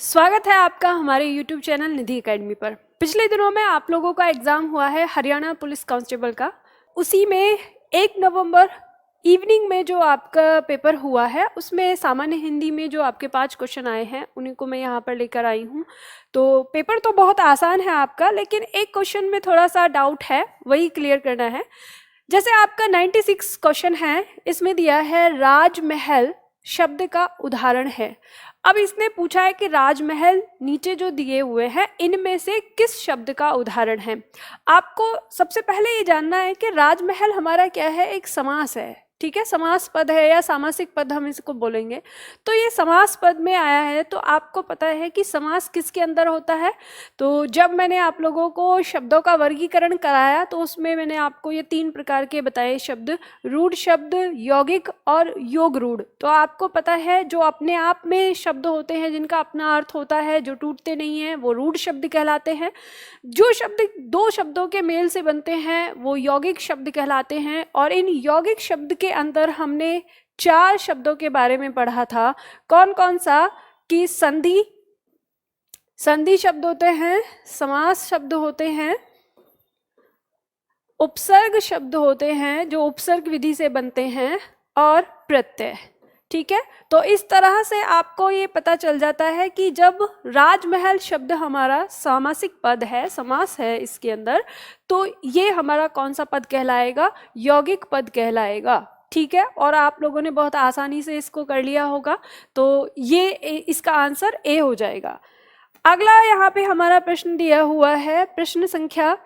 स्वागत है आपका हमारे YouTube चैनल निधि एकेडमी पर। पिछले दिनों में आप लोगों का एग्ज़ाम हुआ है हरियाणा पुलिस कांस्टेबल का। उसी में 1 नवंबर इवनिंग में जो आपका पेपर हुआ है उसमें सामान्य हिंदी में जो आपके 5 क्वेश्चन आए हैं उन्हीं को मैं यहाँ पर लेकर आई हूँ। तो पेपर तो बहुत आसान है आपका, लेकिन एक क्वेश्चन में थोड़ा सा डाउट है, वही क्लियर करना है। जैसे आपका 96 क्वेश्चन है, इसमें दिया है राजमहल शब्द का उदाहरण है। अब इसने पूछा है कि राजमहल नीचे जो दिए हुए हैं इनमें से किस शब्द का उदाहरण है। आपको सबसे पहले ये जानना है कि राजमहल हमारा क्या है, एक समास है, ठीक है, समास पद है या सामासिक पद हम इसको बोलेंगे। तो ये समास पद में आया है, तो आपको पता है कि समास किसके अंदर होता है। तो जब मैंने आप लोगों को शब्दों का वर्गीकरण कराया तो उसमें मैंने आपको ये 3 प्रकार के बताए शब्द, रूढ़ शब्द, यौगिक और योग रूढ़। तो आपको पता है जो अपने आप में शब्द होते हैं जिनका अपना अर्थ होता है, जो टूटते नहीं हैं, वो रूढ़ शब्द कहलाते हैं। जो शब्द 2 शब्दों के मेल से बनते हैं वो यौगिक शब्द कहलाते हैं। और इन यौगिक शब्द के अंदर हमने 4 शब्दों के बारे में पढ़ा था। कौन कौन सा? कि संधि शब्द होते हैं, समास शब्द होते हैं, उपसर्ग शब्द होते हैं जो उपसर्ग विधि से बनते हैं, और प्रत्यय। ठीक है, तो इस तरह से आपको ये पता चल जाता है कि जब राजमहल शब्द हमारा सामासिक पद है, समास है इसके अंदर, तो ये हमारा कौन सा पद कहलाएगा? यौगिक पद कहलाएगा। ठीक है, और आप लोगों ने बहुत आसानी से इसको कर लिया होगा, तो ये इसका आंसर ए हो जाएगा। अगला यहाँ पे हमारा प्रश्न दिया हुआ है, प्रश्न संख्या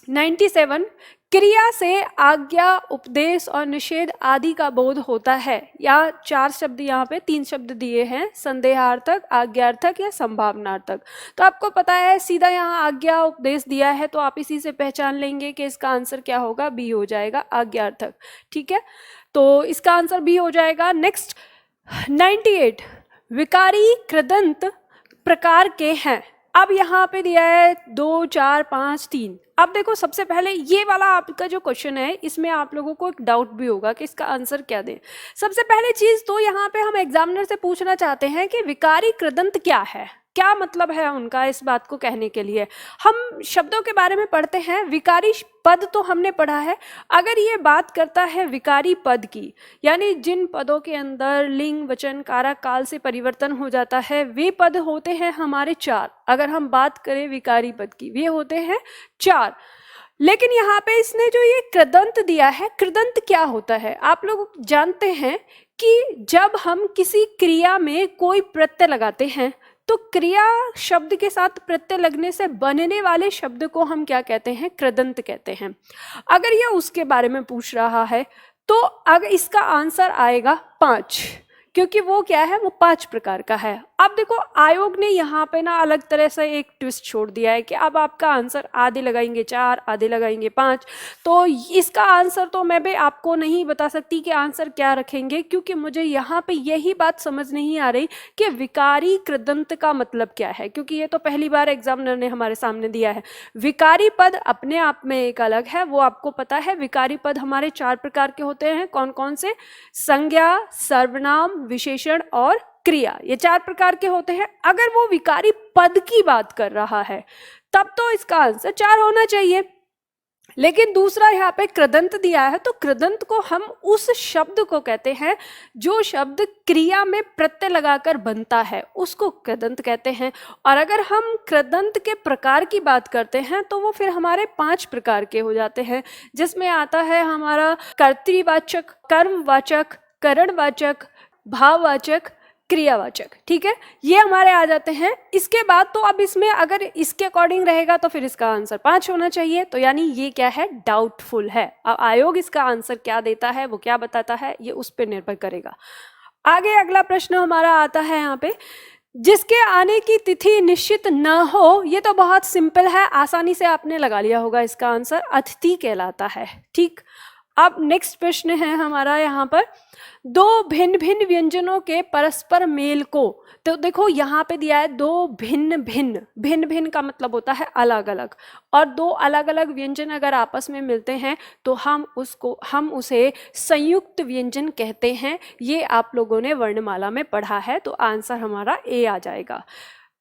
97। क्रिया से आज्ञा, उपदेश और निषेध आदि का बोध होता है। या 4 शब्द यहाँ पे 3 शब्द दिए हैं, संदेहार्थक, आज्ञार्थक या संभावनार्थक। तो आपको पता है सीधा यहाँ आज्ञा उपदेश दिया है, तो आप इसी से पहचान लेंगे कि इसका आंसर क्या होगा, बी हो जाएगा, आज्ञार्थक। ठीक है, तो इसका आंसर बी हो जाएगा। नेक्स्ट 98। विकारी कृदंत प्रकार के हैं। अब यहाँ पे दिया है 2, 4, 5, 3। अब देखो, सबसे पहले ये वाला आपका जो क्वेश्चन है इसमें आप लोगों को एक डाउट भी होगा कि इसका आंसर क्या दें। सबसे पहले चीज तो यहाँ पे हम एग्जामिनर से पूछना चाहते हैं कि विकारी कृदंत क्या है, क्या मतलब है उनका। इस बात को कहने के लिए हम शब्दों के बारे में पढ़ते हैं। विकारी पद तो हमने पढ़ा है। अगर ये बात करता है विकारी पद की, यानी जिन पदों के अंदर लिंग, वचन, कारक, काल से परिवर्तन हो जाता है, वे पद होते हैं हमारे 4। अगर हम बात करें विकारी पद की, वे होते हैं 4। लेकिन यहाँ पे इसने जो ये कृदंत दिया है, कृदंत क्या होता है? आप लोग जानते हैं कि जब हम किसी क्रिया में कोई प्रत्यय लगाते हैं तो क्रिया शब्द के साथ प्रत्यय लगने से बनने वाले शब्द को हम क्या कहते हैं? कृदंत कहते हैं। अगर यह उसके बारे में पूछ रहा है तो अगर इसका आंसर आएगा 5, क्योंकि वो क्या है, वो 5 प्रकार का है। अब देखो, आयोग ने यहाँ पे ना अलग तरह से एक ट्विस्ट छोड़ दिया है कि अब आपका आंसर आधे लगाएंगे 4, आधे लगाएंगे 5। तो इसका आंसर तो मैं भी आपको नहीं बता सकती कि आंसर क्या रखेंगे, क्योंकि मुझे यहाँ पे यही बात समझ नहीं आ रही कि विकारी कृदंत का मतलब क्या है, क्योंकि ये तो पहली बार एग्जामिनर ने हमारे सामने दिया है। विकारी पद अपने आप में एक अलग है, वो आपको पता है। विकारी पद हमारे 4 प्रकार के होते हैं। कौन कौन से? संज्ञा, सर्वनाम, विशेषण और क्रिया, ये 4 प्रकार के होते हैं। अगर वो विकारी पद की बात कर रहा है तब तो इसका आंसर 4 होना चाहिए। लेकिन दूसरा यहाँ पे कृदंत दिया है, तो कृदंत को हम उस शब्द को कहते हैं जो शब्द क्रिया में प्रत्यय लगाकर बनता है, उसको कृदंत कहते हैं। और अगर हम कृदंत के प्रकार की बात करते हैं तो वो फिर हमारे 5 प्रकार के हो जाते हैं, जिसमें आता है हमारा कर्तृवाचक, कर्मवाचक, करणवाचक, भाववाचक, क्रियावाचक। ठीक है, ये हमारे आ जाते हैं। इसके बाद तो अब इसमें अगर इसके अकॉर्डिंग रहेगा तो फिर इसका आंसर 5 होना चाहिए। तो यानी ये क्या है, डाउटफुल है। अब आयोग इसका आंसर क्या देता है, वो क्या बताता है, ये उस पर निर्भर करेगा। आगे अगला प्रश्न हमारा आता है यहाँ पे, जिसके आने की तिथि निश्चित न हो। ये तो बहुत सिंपल है, आसानी से आपने लगा लिया होगा। इसका आंसर अतिथि कहलाता है। ठीक, अब नेक्स्ट प्रश्न है हमारा यहाँ पर, दो भिन्न भिन्न व्यंजनों के परस्पर मेल को, तो देखो यहाँ पे दिया है दो भिन्न भिन्न, भिन्न भिन्न का मतलब होता है अलग अलग, और दो अलग अलग व्यंजन अगर आपस में मिलते हैं तो हम उसे संयुक्त व्यंजन कहते हैं। ये आप लोगों ने वर्णमाला में पढ़ा है, तो आंसर हमारा ए आ जाएगा।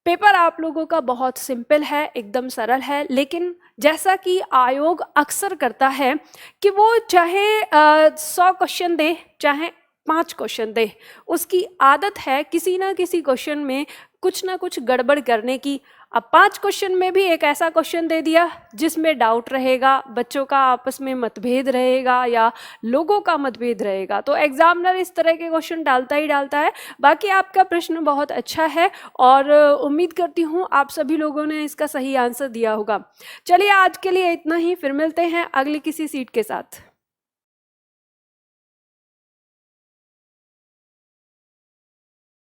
पेपर आप लोगों का बहुत सिंपल है, एकदम सरल है, लेकिन जैसा कि आयोग अक्सर करता है कि वो चाहे 100 क्वेश्चन दे चाहे 5 क्वेश्चन दे, उसकी आदत है किसी ना किसी क्वेश्चन में कुछ ना कुछ गड़बड़ करने की। अब 5 क्वेश्चन में भी एक ऐसा क्वेश्चन दे दिया जिसमें डाउट रहेगा, बच्चों का आपस में मतभेद रहेगा या लोगों का मतभेद रहेगा, तो एग्जामिनर इस तरह के क्वेश्चन डालता ही डालता है। बाकी आपका प्रश्न बहुत अच्छा है और उम्मीद करती हूँ आप सभी लोगों ने इसका सही आंसर दिया होगा। चलिए आज के लिए इतना ही, फिर मिलते हैं अगली किसी सीट के साथ।